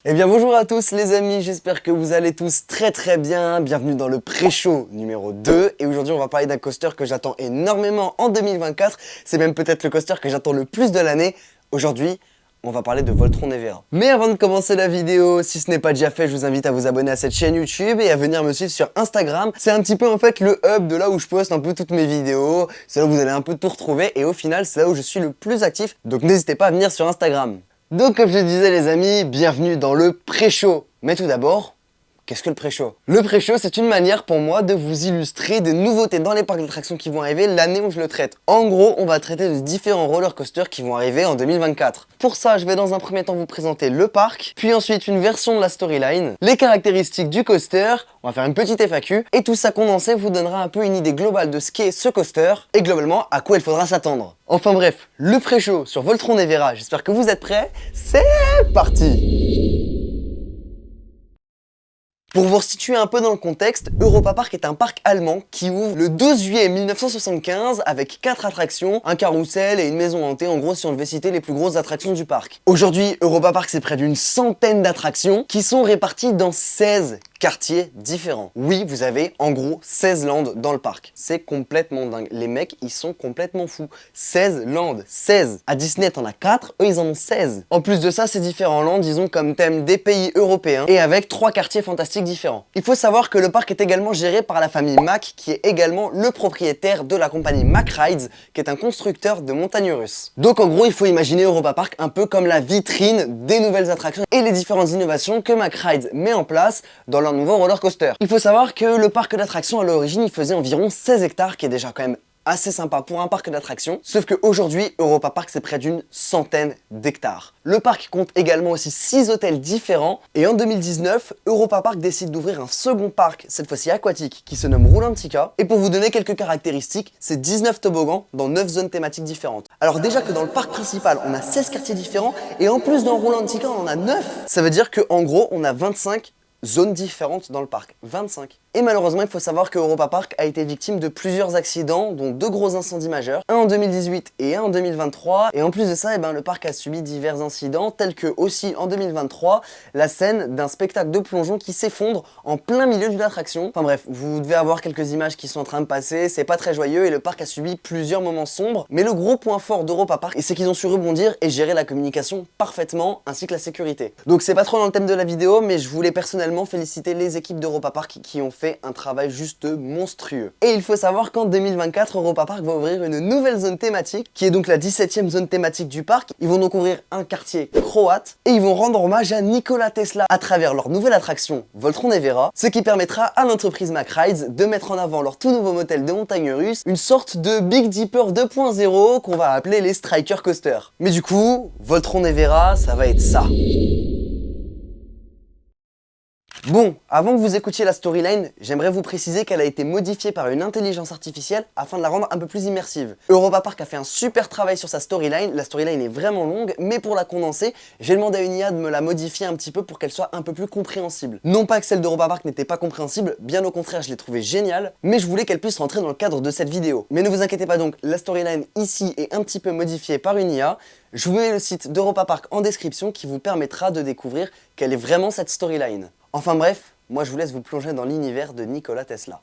Eh bien bonjour à tous les amis, j'espère que vous allez tous très bien. Bienvenue dans le pré-show numéro 2. Et aujourd'hui on va parler d'un coaster que j'attends énormément en 2024. C'est même peut-être le coaster que j'attends le plus de l'année. Aujourd'hui, on va parler de Voltron Evera. Mais avant de commencer la vidéo, si ce n'est pas déjà fait, je vous invite à vous abonner à cette chaîne YouTube et à venir me suivre sur Instagram. C'est un petit peu en fait le hub de là où je poste un peu toutes mes vidéos. C'est là où vous allez un peu tout retrouver et au final c'est là où je suis le plus actif. Donc n'hésitez pas à venir sur Instagram. Donc comme je disais les amis, bienvenue dans le pré-show. Mais tout d'abord, qu'est-ce que le pré-show? Le pré-show, c'est une manière pour moi de vous illustrer des nouveautés dans les parcs d'attractions qui vont arriver l'année où je le traite. En gros, on va traiter de différents roller coasters qui vont arriver en 2024. Pour ça, je vais dans un premier temps vous présenter le parc, puis ensuite une version de la storyline, les caractéristiques du coaster, on va faire une petite FAQ, et tout ça condensé vous donnera un peu une idée globale de ce qu'est ce coaster, et globalement à quoi il faudra s'attendre. Enfin bref, le pré-show sur Voltron Evera, j'espère que vous êtes prêts, c'est parti! Pour vous situer un peu dans le contexte, Europa Park est un parc allemand qui ouvre le 12 juillet 1975 avec 4 attractions, un carrousel et une maison hantée, en gros si on devait citer les plus grosses attractions du parc. Aujourd'hui, Europa Park c'est près d'une centaine d'attractions qui sont réparties dans 16 quartiers différents. Oui, vous avez en gros 16 landes dans le parc. C'est complètement dingue. Les mecs, ils sont complètement fous. 16 landes, 16. À Disney, t'en as 4, eux ils en ont 16. En plus de ça, ces différents landes, ils ont comme thème des pays européens et avec 3 quartiers fantastiques différents. Il faut savoir que le parc est également géré par la famille Mack, qui est également le propriétaire de la compagnie Mack Rides, qui est un constructeur de montagnes russes. Donc en gros, il faut imaginer Europa Park un peu comme la vitrine des nouvelles attractions et les différentes innovations que Mack Rides met en place dans leur nouveau roller coaster. Il faut savoir que le parc d'attractions à l'origine, il faisait environ 16 hectares, qui est déjà quand même assez sympa pour un parc d'attractions, sauf qu'aujourd'hui, Europa Park c'est près d'une centaine d'hectares. Le parc compte également aussi 6 hôtels différents, et en 2019, Europa Park décide d'ouvrir un second parc, cette fois-ci aquatique, qui se nomme Roulantica, et pour vous donner quelques caractéristiques, c'est 19 toboggans dans 9 zones thématiques différentes. Alors déjà que dans le parc principal, on a 16 quartiers différents, et en plus dans Roulantica, on en a 9. Ça veut dire qu'en gros, on a 25 zones différentes dans le parc, 25. Et malheureusement, il faut savoir que Europa Park a été victime de plusieurs accidents, dont 2 gros incendies majeurs, un en 2018 et un en 2023. Et en plus de ça, le parc a subi divers incidents, tels que aussi en 2023, la scène d'un spectacle de plongeon qui s'effondre en plein milieu d'une attraction. Enfin bref, vous devez avoir quelques images qui sont en train de passer, c'est pas très joyeux et le parc a subi plusieurs moments sombres. Mais le gros point fort d'Europa Park, c'est qu'ils ont su rebondir et gérer la communication parfaitement, ainsi que la sécurité. Donc c'est pas trop dans le thème de la vidéo, mais je voulais personnellement féliciter les équipes d'Europa Park qui ont fait un travail juste monstrueux. Et il faut savoir qu'en 2024, Europa Park va ouvrir une nouvelle zone thématique, qui est donc la 17e zone thématique du parc. Ils vont donc ouvrir un quartier croate, et ils vont rendre hommage à Nikola Tesla à travers leur nouvelle attraction Voltron Evera, ce qui permettra à l'entreprise Mack Rides de mettre en avant leur tout nouveau modèle de montagne russe, une sorte de Big Dipper 2.0 qu'on va appeler les Striker Coasters. Mais du coup, Voltron Evera, ça va être ça. Bon, avant que vous écoutiez la storyline, j'aimerais vous préciser qu'elle a été modifiée par une intelligence artificielle afin de la rendre un peu plus immersive. Europa Park a fait un super travail sur sa storyline, la storyline est vraiment longue, mais pour la condenser, j'ai demandé à une IA de me la modifier un petit peu pour qu'elle soit un peu plus compréhensible. Non pas que celle d'Europa Park n'était pas compréhensible, bien au contraire je l'ai trouvée géniale, mais je voulais qu'elle puisse rentrer dans le cadre de cette vidéo. Mais ne vous inquiétez pas donc, la storyline ici est un petit peu modifiée par une IA. Je vous mets le site d'Europa Park en description qui vous permettra de découvrir quelle est vraiment cette storyline. Enfin bref, moi je vous laisse vous plonger dans l'univers de Nikola Tesla.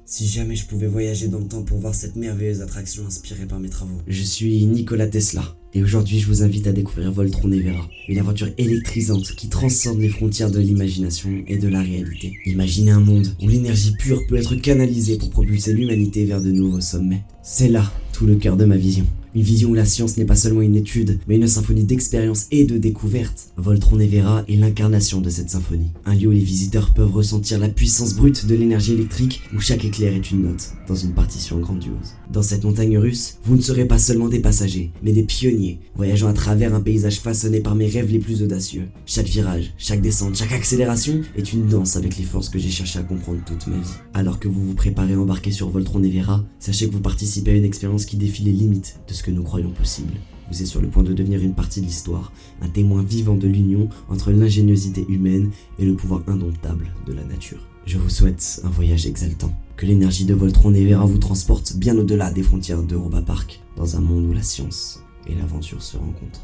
Si jamais je pouvais voyager dans le temps pour voir cette merveilleuse attraction inspirée par mes travaux. Je suis Nikola Tesla, et aujourd'hui je vous invite à découvrir Voltron Evera, une aventure électrisante qui transcende les frontières de l'imagination et de la réalité. Imaginez un monde où l'énergie pure peut être canalisée pour propulser l'humanité vers de nouveaux sommets. C'est là tout le cœur de ma vision. Une vision où la science n'est pas seulement une étude, mais une symphonie d'expériences et de découvertes. Voltron Evera est l'incarnation de cette symphonie. Un lieu où les visiteurs peuvent ressentir la puissance brute de l'énergie électrique, où chaque éclair est une note, dans une partition grandiose. Dans cette montagne russe, vous ne serez pas seulement des passagers, mais des pionniers, voyageant à travers un paysage façonné par mes rêves les plus audacieux. Chaque virage, chaque descente, chaque accélération est une danse avec les forces que j'ai cherché à comprendre toute ma vie. Alors que vous vous préparez à embarquer sur Voltron Evera, sachez que vous participez à une expérience qui défie les limites de ce que nous croyons possible. Vous êtes sur le point de devenir une partie de l'histoire, un témoin vivant de l'union entre l'ingéniosité humaine et le pouvoir indomptable de la nature. Je vous souhaite un voyage exaltant. Que l'énergie de Voltron Evera vous transporte bien au-delà des frontières d'Europa Park, dans un monde où la science et l'aventure se rencontrent.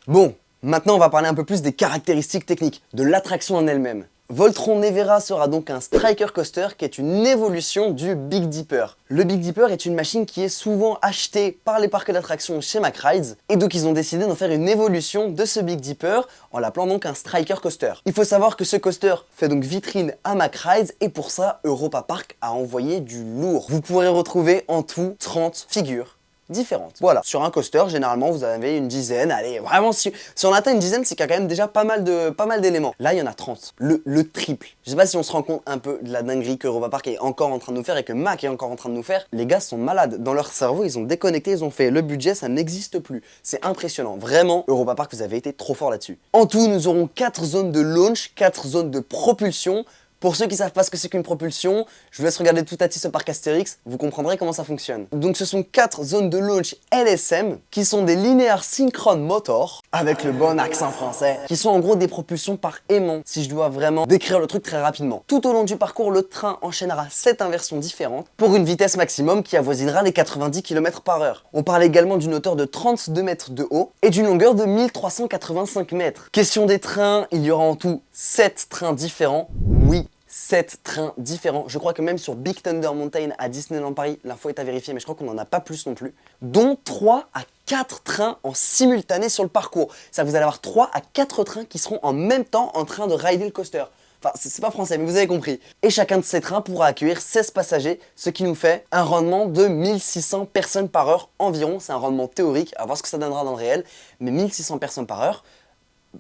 Bon, maintenant on va parler un peu plus des caractéristiques techniques, de l'attraction en elle-même. Voltron Evera sera donc un Striker Coaster qui est une évolution du Big Dipper. Le Big Dipper est une machine qui est souvent achetée par les parcs d'attractions chez McRides, et donc ils ont décidé d'en faire une évolution de ce Big Dipper en l'appelant donc un Striker Coaster. Il faut savoir que ce coaster fait donc vitrine à McRides, et pour ça Europa Park a envoyé du lourd. Vous pourrez retrouver en tout 30 figures différentes. Voilà, sur un coaster, généralement, vous avez une dizaine. Allez, vraiment, si on atteint une dizaine, c'est qu'il y a quand même déjà pas mal d'éléments. Là, il y en a 30. Le triple. Je sais pas si on se rend compte un peu de la dinguerie que Europa Park est encore en train de nous faire et que Mac est encore en train de nous faire. Les gars sont malades. Dans leur cerveau, ils ont déconnecté, ils ont fait le budget, ça n'existe plus. C'est impressionnant. Vraiment, Europa Park, vous avez été trop fort là-dessus. En tout, nous aurons 4 zones de launch, 4 zones de propulsion. Pour ceux qui savent pas ce que c'est qu'une propulsion, je vous laisse regarder tout à ce parc Astérix, vous comprendrez comment ça fonctionne. Donc ce sont 4 zones de launch LSM, qui sont des Linear Synchron Motor, avec le bon accent français, qui sont en gros des propulsions par aimant, si je dois vraiment décrire le truc très rapidement. Tout au long du parcours, le train enchaînera 7 inversions différentes, pour une vitesse maximum qui avoisinera les 90 km/h. On parle également d'une hauteur de 32 mètres de haut, et d'une longueur de 1385 mètres. Question des trains, il y aura en tout 7 trains différents, oui. 7 trains différents. Je crois que même sur Big Thunder Mountain à Disneyland Paris, l'info est à vérifier, mais je crois qu'on n'en a pas plus non plus, dont 3 à 4 trains en simultané sur le parcours. Ça, vous allez avoir 3 à 4 trains qui seront en même temps en train de rider le coaster. Enfin, c'est pas français, mais vous avez compris. Et chacun de ces trains pourra accueillir 16 passagers, ce qui nous fait un rendement de 1600 personnes par heure environ. C'est un rendement théorique, à voir ce que ça donnera dans le réel, mais 1600 personnes par heure,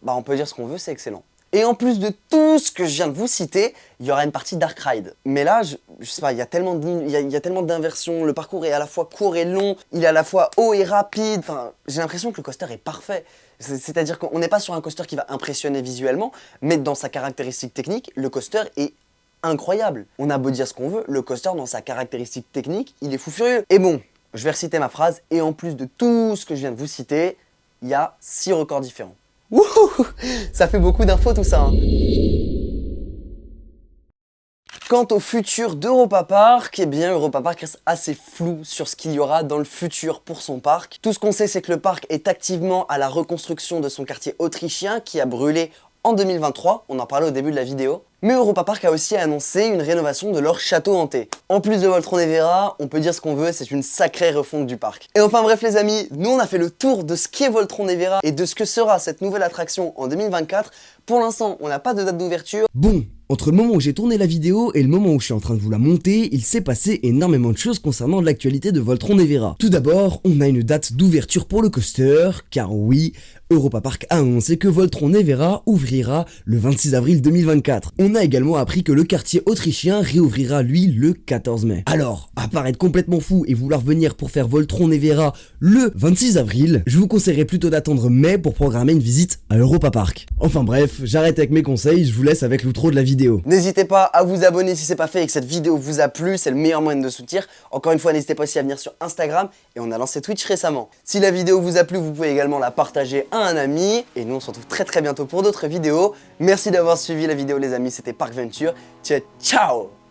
bah on peut dire ce qu'on veut, c'est excellent. Et en plus de tout ce que je viens de vous citer, il y aura une partie Dark Ride. Mais là, je sais pas, il y a tellement d'inversions, le parcours est à la fois court et long, il est à la fois haut et rapide, enfin, j'ai l'impression que le coaster est parfait. C'est-à-dire qu'on n'est pas sur un coaster qui va impressionner visuellement, mais dans sa caractéristique technique, le coaster est incroyable. On a beau dire ce qu'on veut, le coaster dans sa caractéristique technique, il est fou furieux. Et bon, je vais reciter ma phrase, et en plus de tout ce que je viens de vous citer, il y a 6 records différents. Wouhou, ça fait beaucoup d'infos tout ça, hein. Quant au futur d'Europa Park, eh bien Europa Park reste assez flou sur ce qu'il y aura dans le futur pour son parc. Tout ce qu'on sait, c'est que le parc est activement à la reconstruction de son quartier autrichien qui a brûlé en 2023, on en parlait au début de la vidéo. Mais Europa Park a aussi annoncé une rénovation de leur château hanté. En plus de Voltron Evera, on peut dire ce qu'on veut, c'est une sacrée refonte du parc. Et enfin bref les amis, nous on a fait le tour de ce qu'est Voltron Evera et de ce que sera cette nouvelle attraction en 2024. Pour l'instant, on n'a pas de date d'ouverture. Bon, entre le moment où j'ai tourné la vidéo et le moment où je suis en train de vous la monter, il s'est passé énormément de choses concernant l'actualité de Voltron Evera. Tout d'abord, on a une date d'ouverture pour le coaster, car oui, Europa Park a annoncé que Voltron Evera ouvrira le 26 avril 2024. On a également appris que le quartier autrichien réouvrira lui le 14 mai. Alors, à part être complètement fou et vouloir venir pour faire Voltron Evera le 26 avril, je vous conseillerais plutôt d'attendre mai pour programmer une visite à Europa Park. Enfin bref, j'arrête avec mes conseils, je vous laisse avec l'outro de la vidéo. N'hésitez pas à vous abonner si c'est pas fait et que cette vidéo vous a plu, c'est le meilleur moyen de soutenir. Encore une fois, n'hésitez pas aussi à venir sur Instagram et on a lancé Twitch récemment. Si la vidéo vous a plu, vous pouvez également la partager à un ami et nous on se retrouve très bientôt pour d'autres vidéos. Merci d'avoir suivi la vidéo les amis, c'était Park Venture. Ciao.